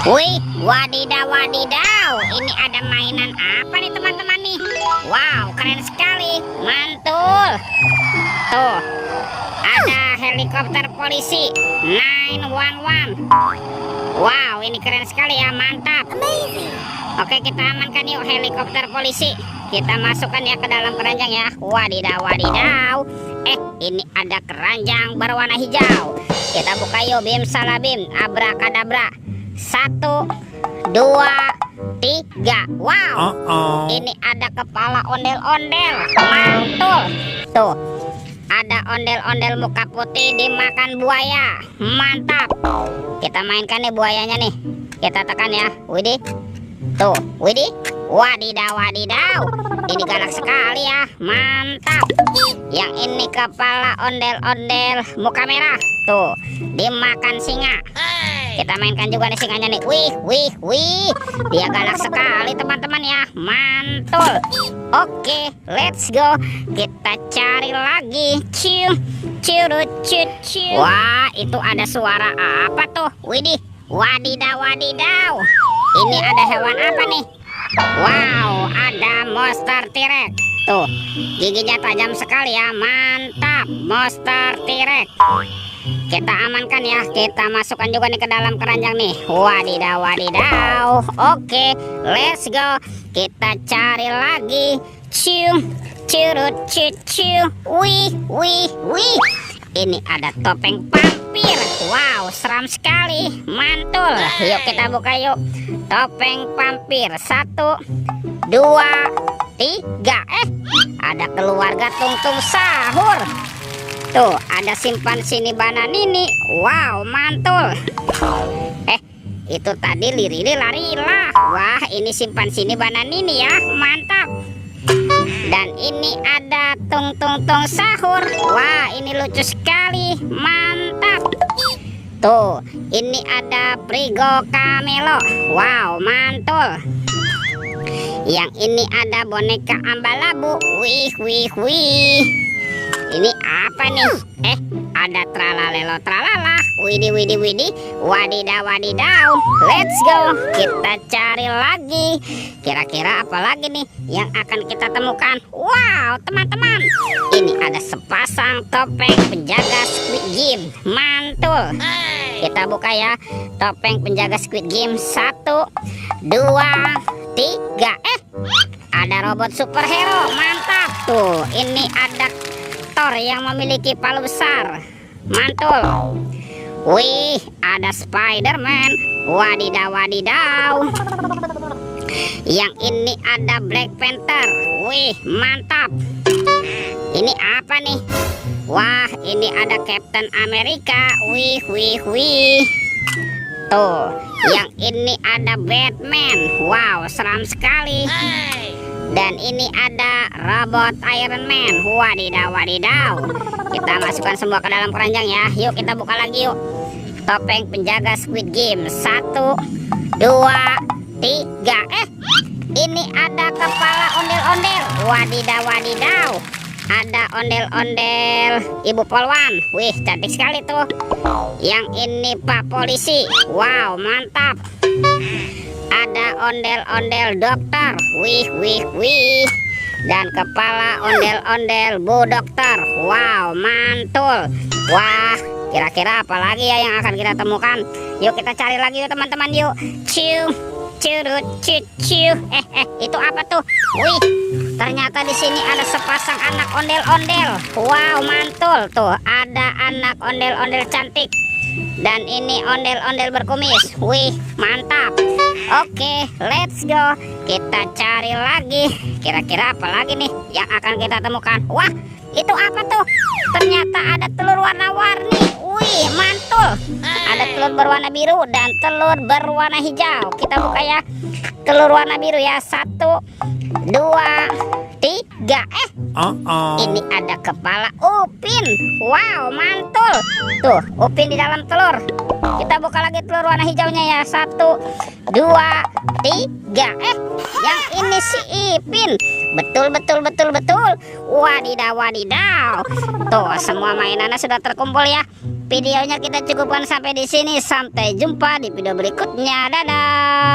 Wih, wadidaw wadidaw. Ini ada mainan apa nih teman-teman nih? Wow, keren sekali. Mantul. Tuh, ada helikopter polisi 911. Wow, ini keren sekali ya, mantap. Oke, kita amankan yuk helikopter polisi. Kita masukkan ya ke dalam keranjang ya. Wadidaw wadidaw. Ini ada keranjang berwarna hijau. Kita buka yuk, bim salah bim, abrakadabra. 1, 2, 3. Wow, ini ada kepala ondel-ondel. Mantul. Tuh, ada ondel-ondel muka putih dimakan buaya. Mantap. Kita mainkan nih buayanya nih. Kita tekan ya. Widih. Tuh, widih. Wadidaw wadidaw. Ini galak sekali ya. Mantap. Yang ini kepala ondel-ondel muka merah. Tuh, dimakan singa. Kita mainkan juga nih singanya nih. Wih, wih, wih. Dia galak sekali teman-teman ya. Mantul. Oke, let's go. Kita cari lagi. Ciu, curut, ciu. Wah, itu ada suara apa tuh? Widih. Wadidaw, wadidaw. Ini ada hewan apa nih? Wow, ada monster T-Rex. Tuh, giginya tajam sekali ya. Mantap, monster T-Rex. Kita amankan ya. Kita masukkan juga nih ke dalam keranjang nih. Wadidaw wadidaw. Oke, let's go. Kita cari lagi. Ciu, curut, ciu. Wih, wih, wih. Ini ada topeng vampir. Wow, seram sekali. Mantul. Yuk kita buka yuk. Topeng vampir 1, 2, 3. Ada keluarga Tung-Tung Sahur. Tuh, ada simpan sini bananini. Wow, mantul. Itu tadi Lirili Larila. Wah, ini simpan sini bananini ya. Mantap. Dan ini ada Tung-Tung Sahur. Wah, ini lucu sekali. Mantap. Tuh, ini ada Prigo Camelo. Wow, mantul. Yang ini ada boneka Ambalabu. Wih, wih, wih. Ini apa nih? Ada tralalelo tralala. Widih, widih, widih. Wadidaw, wadidaw. Let's go. Kita cari lagi. Kira-kira apa lagi nih yang akan kita temukan? Wow, teman-teman. Ini ada sepasang topeng penjaga Squid Game. Mantul. Kita buka ya. Topeng penjaga Squid Game 1, 2, 3. Ada robot superhero. Mantap. Tuh, ini ada Thor yang memiliki palu besar. Mantul. Wih, ada Spider-Man. Wadidaw wadidaw. Yang ini ada Black Panther. Wih, mantap. Ini apa nih? Wah, ini ada Captain America. Wih, wih, wih. Tuh, yang ini ada Batman. Wow, seram sekali. Dan ini ada robot Iron Man. Wadidaw wadidaw. Kita masukkan semua ke dalam keranjang ya. Yuk kita buka lagi yuk. Topeng penjaga Squid Game 1, 2, 3. Ini ada kepala ondel-ondel. Wadidaw wadidaw. Ada ondel-ondel Ibu Polwan. Wih, cantik sekali tuh. Yang ini Pak Polisi. Wow, mantap. Ada ondel-ondel dokter. Wih, wih, wih. Dan kepala ondel-ondel Bu Dokter. Wow, mantul. Wah, kira-kira apa lagi ya yang akan kita temukan? Yuk kita cari lagi yuk teman-teman yuk. Ciu, curut, ciu. Itu apa tuh? Wih, ternyata di sini ada sepasang anak ondel-ondel. Wow, mantul. Tuh, ada anak ondel-ondel cantik. Dan ini ondel-ondel berkumis. Wih, mantap. Oke, let's go. Kita cari lagi. Kira-kira apa lagi nih yang akan kita temukan? Wah, itu apa tuh? Ternyata ada telur warna-warni. Wih, mantul. Ada telur berwarna biru dan telur berwarna hijau. Kita buka ya. Telur warna biru ya. 1, 2, 3. Ini ada kepala Upin. Wow, mantul. Tuh, Upin di dalam telur. Kita buka lagi telur warna hijaunya ya. 1, 2, 3. 3. Yang ini si Ipin. Betul. Wadidaw. Tuh, semua mainannya sudah terkumpul ya. Videonya kita cukupkan sampai di sini. Sampai jumpa di video berikutnya. Dadah.